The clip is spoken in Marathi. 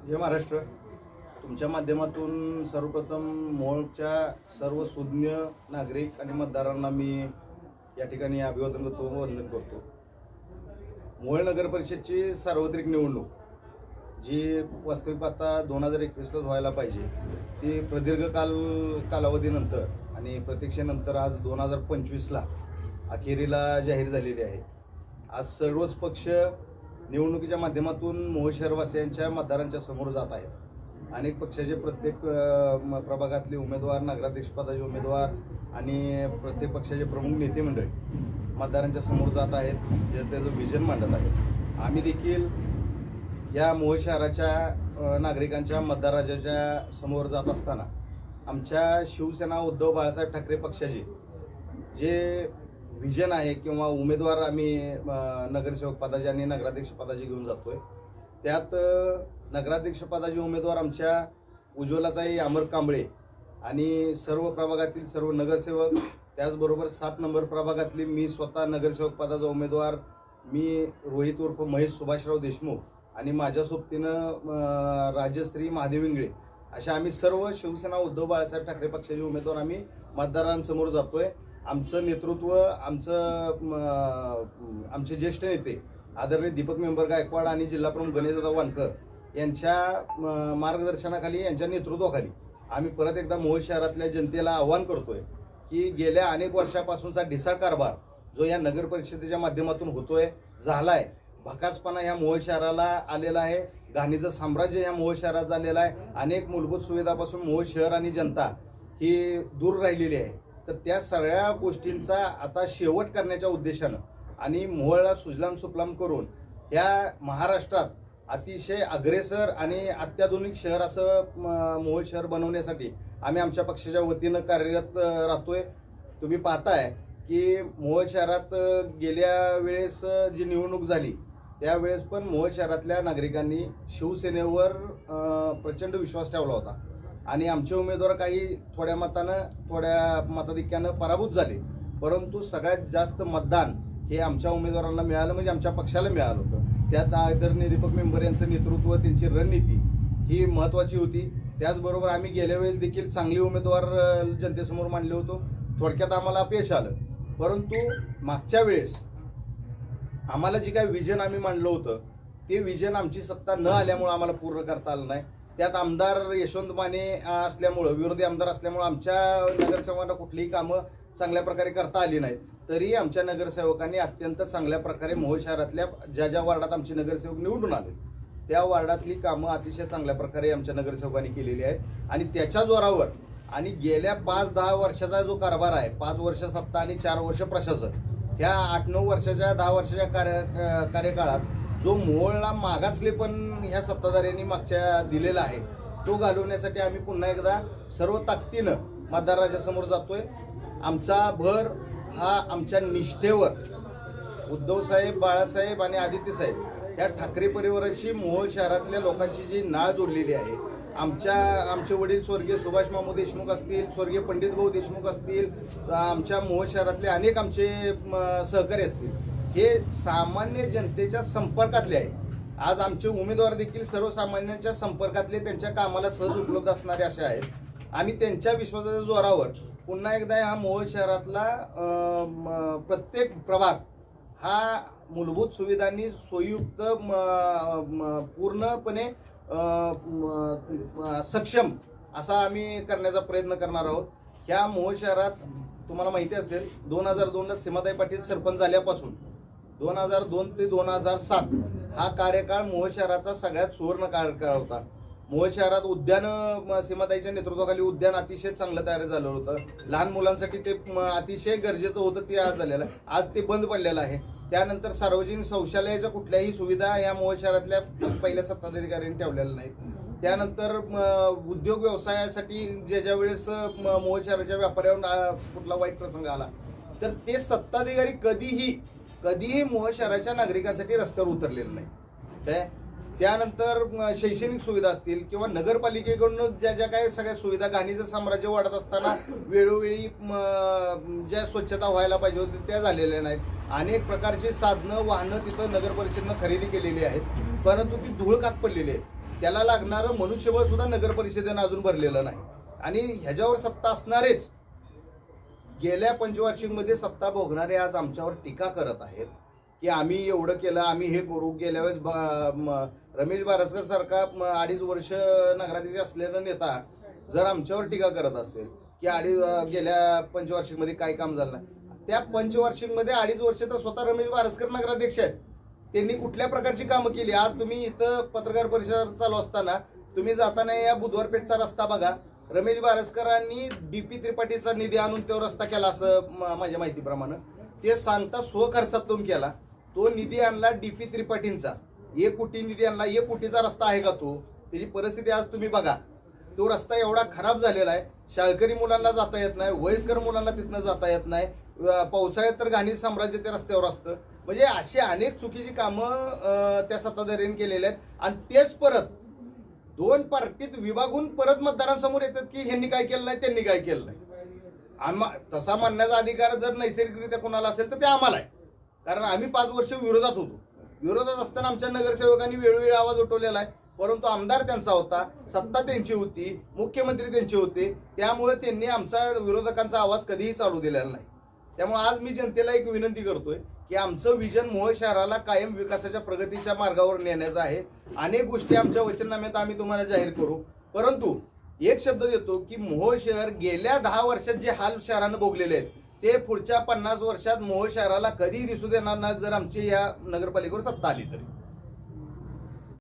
जय महाराष्ट्र. तुमच्या माध्यमातून सर्वप्रथम मोहोळच्या सर्व सुज्ञ नागरिक आणि मतदारांना मी या ठिकाणी अभिवादन करतो, वंदन करतो. मोहोळ नगर परिषदची सार्वत्रिक निवडणूक जी वास्तविक आता 2021लाच व्हायला पाहिजे, ती प्रदीर्घ कालावधीनंतर आणि प्रतीक्षेनंतर आज 2025ला अखेरीला जाहीर झालेली आहे. आज सर्वच पक्ष निवडणुकीच्या माध्यमातून मोहोळ शहरवासियांच्या मतदारांच्या समोर जात आहेत. अनेक पक्षाचे प्रत्येक प्रभागातले उमेदवार, नगराध्यक्षपदाचे उमेदवार आणि प्रत्येक पक्षाचे प्रमुख नेते मंडळी मतदारांच्या समोर जात आहेत, जे त्याचं विजन मांडत आहेत. आम्ही देखील या मोहोळ शहराच्या नागरिकांच्या मतदाराच्या समोर जात असताना आमच्या शिवसेना उद्धव बाळासाहेब ठाकरे पक्षाचे जे विजन आहे किंवा उमेदवार आम्ही नगरसेवक पदाचे आणि नगराध्यक्ष पदाचे घेऊन जातोय. त्यात नगराध्यक्ष पदाचे उमेदवार आमच्या उज्ज्वलाताई अमर कांबळे आणि सर्व प्रभागातील सर्व नगरसेवक, त्याचबरोबर 7 नंबर प्रभागातली मी स्वतः नगरसेवक पदाचा उमेदवार मी रोहित उर्फ महेश सुभाषराव देशमुख आणि माझ्या सोबतीनं राजश्री महादेव इंगळे अशा आम्ही सर्व शिवसेना उद्धव बाळासाहेब ठाकरे पक्षाचे उमेदवार आम्ही मतदारांसमोर जातोय. आमचं नेतृत्व आमचे ज्येष्ठ नेते आदरणीय दीपक मेंबर गायकवाड आणि जिल्हाप्रमुख गणेशदादा वानकर यांच्या मार्गदर्शनाखाली, यांच्या नेतृत्वाखाली आम्ही परत एकदा मोहोळ शहरातल्या जनतेला आवाहन करतोय की गेल्या अनेक वर्षापासूनचा ढिसाळ कारभार जो या नगर परिषदेच्या माध्यमातून होतोय, झालाय, भकासपणा या मोहोळ शहराला आलेला आहे, घाणीचं साम्राज्य या मोहोळ शहरात झालेलं आहे. अनेक मूलभूत सुविधापासून मोहोळ शहर आणि जनता ही दूर राहिलेली आहे. तर त्या सगळ्या गोष्टींचा आता शेवट करण्याच्या उद्देशानं आणि मोहोळला सुजलाम सुफलाम करून या महाराष्ट्रात अतिशय अग्रेसर आणि अत्याधुनिक शहर असं मोहोळ शहर बनवण्यासाठी आम्ही आमच्या पक्षाच्या वतीनं कार्यरत राहतोय. तुम्ही पाहताय की मोहोळ शहरात गेल्या वेळेस जी निवडणूक झाली त्यावेळेस पण मोहोळ शहरातल्या नागरिकांनी शिवसेनेवर प्रचंड विश्वास ठेवला होता आणि आमचे उमेदवार काही थोड्या मताधिक्यानं पराभूत झाले. परंतु सगळ्यात जास्त मतदान हे आमच्या उमेदवारांना मिळालं, म्हणजे आमच्या पक्षाला मिळालं होतं. त्यात आदरणीय दीपक मेंबर यांचं नेतृत्व, त्यांची रणनीती ही महत्त्वाची होती. त्याचबरोबर आम्ही गेल्या वेळेस देखील चांगले उमेदवार जनतेसमोर मांडले होतो. थोडक्यात आम्हाला अपयश आलं. परंतु मागच्या वेळेस आम्हाला जे काही विजन आम्ही मांडलं होतं ते विजन आमची सत्ता न आल्यामुळं आम्हाला पूर्ण करता आलं नाही. त्यात आमदार यशवंत माने असल्यामुळं, विरोधी आमदार असल्यामुळं आमच्या नगरसेवकांना कुठलीही कामं चांगल्या प्रकारे करता आली नाहीत. तरी आमच्या नगरसेवकांनी अत्यंत चांगल्या प्रकारे मोहोळ शहरातल्या ज्या वार्डात आमचे नगरसेवक निवडून आले त्या वार्डातली कामं अतिशय चांगल्या प्रकारे आमच्या नगरसेवकांनी केलेली आहेत. आणि त्याच्या जोरावर आणि गेल्या 5-10 वर्षाचा जो कारभार आहे, 5 वर्ष सत्ता आणि 4 वर्ष प्रशासन, ह्या 8-9 वर्षाच्या 10 वर्षाच्या कार्यकाळात जो मोहोळला मागासले पण ह्या सत्ताधाऱ्यांनी मागच्या दिलेला आहे तो घालवण्यासाठी आम्ही पुन्हा एकदा सर्व ताकदीनं मतदाराच्या समोर जातोय. आमचा भर हा आमच्या निष्ठेवर, उद्धवसाहेब, बाळासाहेब आणि आदित्यसाहेब या ठाकरे परिवाराची मोहोळ शहरातल्या लोकांची जी नाळ जोडलेली आहे. आमचे वडील स्वर्गीय सुभाष मामू देशमुख असतील, स्वर्गीय पंडित भाऊ देशमुख असतील, आमच्या मोहोळ शहरातले अनेक आमचे सहकारी असतील, हे सामान्य जनतेच्या संपर्कातले आहे. आज आमचे उमेदवार देखील सर्वसामान्यांच्या संपर्कातले, त्यांच्या कामाला सहज उपलब्ध असणारे असे आहेत. आणि त्यांच्या विश्वासाच्या जोरावर पुन्हा एकदा हा मोहोळ शहरातला प्रत्येक प्रभाग हा मूलभूत सुविधांनी सोयीयुक्त, पूर्णपणे सक्षम असा आम्ही करण्याचा प्रयत्न करणार आहोत. ह्या मोहोळ शहरात तुम्हाला माहिती असेल 2002ला सीमाताई पाटील सरपंच झाल्यापासून 2002 ते 2007 हा कार्यकाळ मोहोळ शहराचा सगळ्यात सुवर्ण कार्यकाळ होता. मोहोळ शहरात उद्यान, सीमाताईच्या नेतृत्वाखाली उद्यान अतिशय चांगलं तयार झालं होतं. लहान मुलांसाठी ते अतिशय गरजेचं होतं, ते आज झालेलं आहे. आज ते बंद पडलेलं आहे. त्यानंतर सार्वजनिक शौचालयाच्या कुठल्याही सुविधा या मोहोळ शहरातल्या पहिल्या सत्ताधाऱ्यांनी ठेवलेल्या नाहीत. त्यानंतर उद्योग व्यवसायासाठी ज्या वेळेस मोहोळ शहराच्या व्यापाऱ्यांवर कुठला वाईट प्रसंग आला तर ते सत्ताधिकारी कधीही मोहोळ शहराच्या नागरिकांसाठी रस्त्यावर उतरलेलं नाही. त्यानंतर शैक्षणिक सुविधा असतील किंवा नगरपालिकेकडून ज्या काही सगळ्या सुविधा, घाणीचं साम्राज्य वाढत असताना वेळोवेळी ज्या स्वच्छता व्हायला पाहिजे होती त्या झालेल्या नाहीत. अनेक प्रकारची साधनं, वाहनं तिथं नगर परिषदेनं खरेदी केलेली आहेत, परंतु ती धूळ खात पडलेली आहे. त्याला लागणारं मनुष्यबळ सुद्धा नगर परिषदेनं अजून भरलेलं नाही आणि ह्याच्यावर सत्ता असणारेच गेल्या पंचवार्षिकमध्ये सत्ता भोगणारे आज आमच्यावर टीका करत आहेत की आम्ही एवढं केलं, आम्ही हे करू. गेल्या वेळेस रमेश बारसकर सारखा 2.5 वर्ष नगराध्यक्ष असलेला नेता जर आमच्यावर टीका करत असेल की गेल्या पंचवार्षिकमध्ये काय काम झालं नाही, त्या पंचवार्षिकमध्ये 2.5 वर्ष तर स्वतः रमेश बारसकर नगराध्यक्ष आहेत. त्यांनी कुठल्या प्रकारची कामं केली? आज तुम्ही इथं पत्रकार परिषद चालू असताना तुम्ही जाताना या बुधवार पेठचा रस्ता बघा. रमेश बारसकरांनी डीपी त्रिपाठीचा निधी आणून तो रस्ता केला असं माझ्या माहितीप्रमाणे. ते सांगता स्वखर्चातून केला. तो निधी आणला डीपी त्रिपाठींचा, 1 कोटी निधी आणला. 1 कोटीचा रस्ता आहे का तो? त्याची परिस्थिती आज तुम्ही बघा. तो रस्ता एवढा खराब झालेला आहे, शाळकरी मुलांना जाता येत नाही, वयस्कर मुलांना तिथनं जाता येत नाही. पावसाळ्यात तर घाणी साम्राज्य त्या रस्त्यावर असतं. म्हणजे अशी अनेक चुकीची कामं त्या सत्ताधाऱ्यांनी केलेली आहेत आणि तेच परत 2 पार्टीत विभागून परत मतदारांसमोर येतात की ह्यांनी काय केलं नाही, त्यांनी काय केलं नाही. तसा म्हणण्याचा अधिकार जर नैसर्गिकरित्या कोणाला असेल तर ते आम्हाला आहे, कारण आम्ही 5 वर्ष विरोधात होतो. विरोधात असताना आमच्या नगरसेवकांनी वेळोवेळी आवाज उठवलेला आहे, परंतु आमदार त्यांचा होता, सत्ता त्यांची होती, मुख्यमंत्री त्यांचे होते, त्यामुळे त्यांनी आमचा विरोधकांचा आवाज कधीही चालू दिलेला नाही. त्यामुळे आज मी जनतेला एक विनंती करतोय की आमचं विजन मोहोळ शहराला कायम विकासाच्या प्रगतीच्या मार्गावर नेण्याचं आहे. अनेक गोष्टी आमच्या वचननाम्यात आम्ही तुम्हाला जाहीर करू, परंतु एक शब्द देतो की मोहोळ शहर गेल्या 10 वर्षात जे हाल शहरानं भोगलेले आहेत ते पुढच्या 50 वर्षात मोहोळ शहराला कधीही दिसू देणार नाही जर आमची या नगरपालिकेवर सत्ता आली तरी.